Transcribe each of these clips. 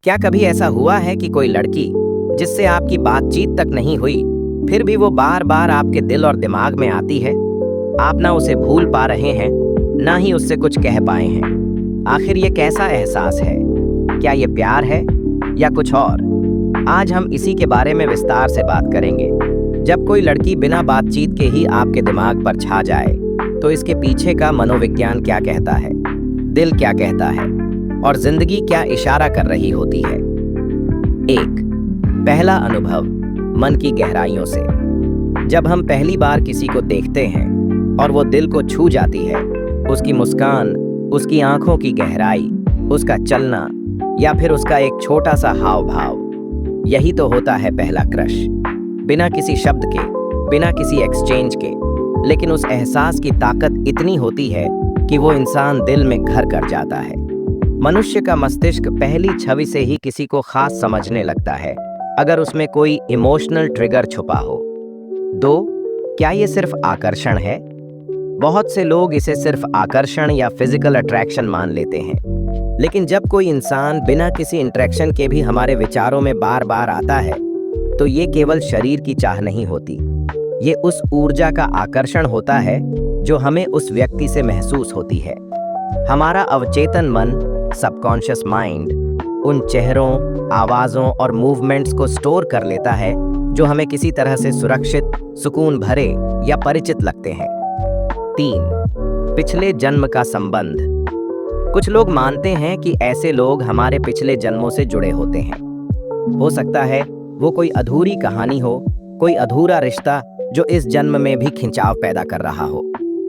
क्या कभी ऐसा हुआ है कि कोई लड़की जिससे आपकी बातचीत तक नहीं हुई, फिर भी वो बार बार आपके दिल और दिमाग में आती है? आप ना उसे भूल पा रहे हैं, ना ही उससे कुछ कह पाए हैं। आखिर ये कैसा एहसास है? क्या ये प्यार है या कुछ और? आज हम इसी के बारे में विस्तार से बात करेंगे। जब कोई लड़की बिना बातचीत के ही आपके दिमाग पर छा जाए, तो इसके पीछे का मनोविज्ञान क्या कहता है, दिल क्या कहता है और जिंदगी क्या इशारा कर रही होती है। 1. पहला अनुभव, मन की गहराइयों से। जब हम पहली बार किसी को देखते हैं और वो दिल को छू जाती है, उसकी मुस्कान, उसकी आंखों की गहराई, उसका चलना या फिर उसका एक छोटा सा हाव भाव, यही तो होता है पहला क्रश। बिना किसी शब्द के, बिना किसी एक्सचेंज के, लेकिन उस एहसास की ताकत इतनी होती है कि वो इंसान दिल में घर कर जाता है। मनुष्य का मस्तिष्क पहली छवि से ही किसी को खास समझने लगता है, अगर उसमें कोई इमोशनल ट्रिगर छुपा हो। 2. क्या ये सिर्फ आकर्षण है? बहुत से लोग इसे सिर्फ आकर्षण या फिजिकल अट्रैक्शन मान लेते हैं, लेकिन जब कोई इंसान बिना किसी इंटरेक्शन के भी हमारे विचारों में बार बार आता है, तो ये केवल शरीर की चाह नहीं होती, ये उस ऊर्जा का आकर्षण होता है जो हमें उस व्यक्ति से महसूस होती है। हमारा अवचेतन मन, सबकॉन्शियस माइंड, उन चेहरों, आवाज़ों और मूवमेंट्स को स्टोर कर लेता है जो हमें किसी तरह से सुरक्षित, सुकून भरे या परिचित लगते हैं। 3. पिछले जन्म का संबंध। कुछ लोग मानते हैं कि ऐसे लोग हमारे पिछले जन्मों से जुड़े होते हैं। हो सकता है वो कोई अधूरी कहानी हो, कोई अधूरा रिश्ता जो इस जन्म में भी खिंचाव पैदा कर रहा हो।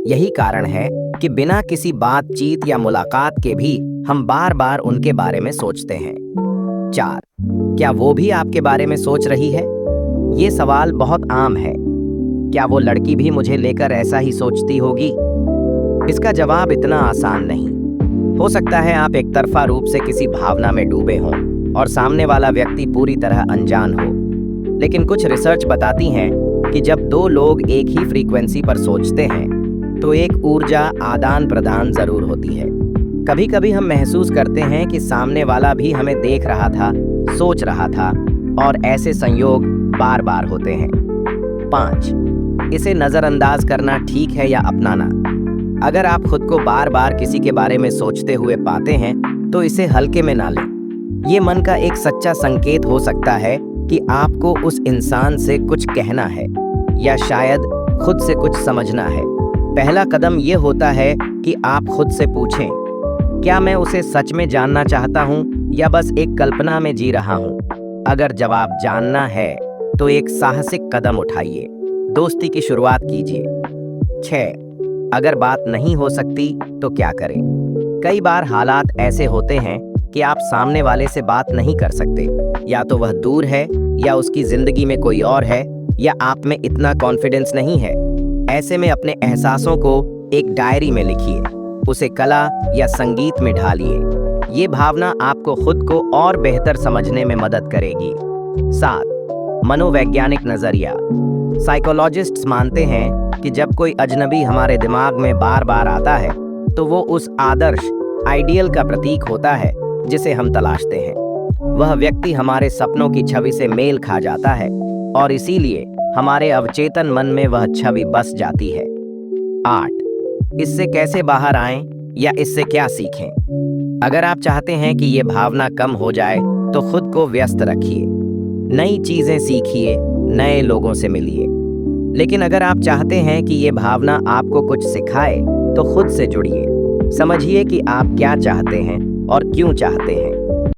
यही कारण है कि बिना किसी बातचीत या मुलाकात के भी हम बार बार उनके बारे में सोचते हैं। 4. क्या वो भी आपके बारे में सोच रही है? ये सवाल बहुत आम है। क्या वो लड़की भी मुझे लेकर ऐसा ही सोचती होगी? इसका जवाब इतना आसान नहीं। हो सकता है आप एक तरफा रूप से किसी भावना में डूबे हों और सामने वाला व्यक्ति पूरी तरह अनजान हो। लेकिन कुछ रिसर्च बताती हैं कि जब दो लोग एक ही फ्रीक्वेंसी पर सोचते हैं, तो एक ऊर्जा आदान प्रदान जरूर होती है। कभी कभी हम महसूस करते हैं कि सामने वाला भी हमें देख रहा था, सोच रहा था, और ऐसे संयोग बार बार होते हैं। 5. इसे नजरअंदाज करना ठीक है या अपनाना। अगर आप खुद को बार बार किसी के बारे में सोचते हुए पाते हैं, तो इसे हल्के में ना लें। ये मन का एक सच्चा संकेत हो सकता है कि आपको उस इंसान से कुछ कहना है या शायद खुद से कुछ समझना है। पहला कदम ये होता है कि आप खुद से पूछें, क्या मैं उसे सच में जानना चाहता हूँ या बस एक कल्पना में जी रहा हूँ? अगर जवाब जानना है, तो एक साहसिक कदम उठाइए, दोस्ती की शुरुआत कीजिए। 6. अगर बात नहीं हो सकती तो क्या करें? कई बार हालात ऐसे होते हैं कि आप सामने वाले से बात नहीं कर सकते। या तो वह दूर है, या उसकी जिंदगी में कोई और है, या आप में इतना कॉन्फिडेंस नहीं है। ऐसे में अपने एहसासों को एक डायरी में लिखिए, उसे कला या संगीत में ढालिए। ये भावना आपको खुद को और बेहतर समझने में मदद करेगी। 7. मनोवैज्ञानिक नजरिया। साइकोलॉजिस्ट्स मानते हैं कि जब कोई अजनबी हमारे दिमाग में बार बार आता है, तो वो उस आदर्श, आइडियल का प्रतीक होता है जिसे हम तलाशते हैं। वह व्यक्ति हमारे सपनों की छवि से मेल खा जाता है और इसीलिए हमारे अवचेतन मन में वह छवि बस जाती है। 8. इससे कैसे बाहर आएं या इससे क्या सीखें? अगर आप चाहते हैं कि ये भावना कम हो जाए, तो खुद को व्यस्त रखिए, नई चीजें सीखिए, नए लोगों से मिलिए। लेकिन अगर आप चाहते हैं कि ये भावना आपको कुछ सिखाए, तो खुद से जुड़िए, समझिए कि आप क्या चाहते हैं और क्यों चाहते हैं।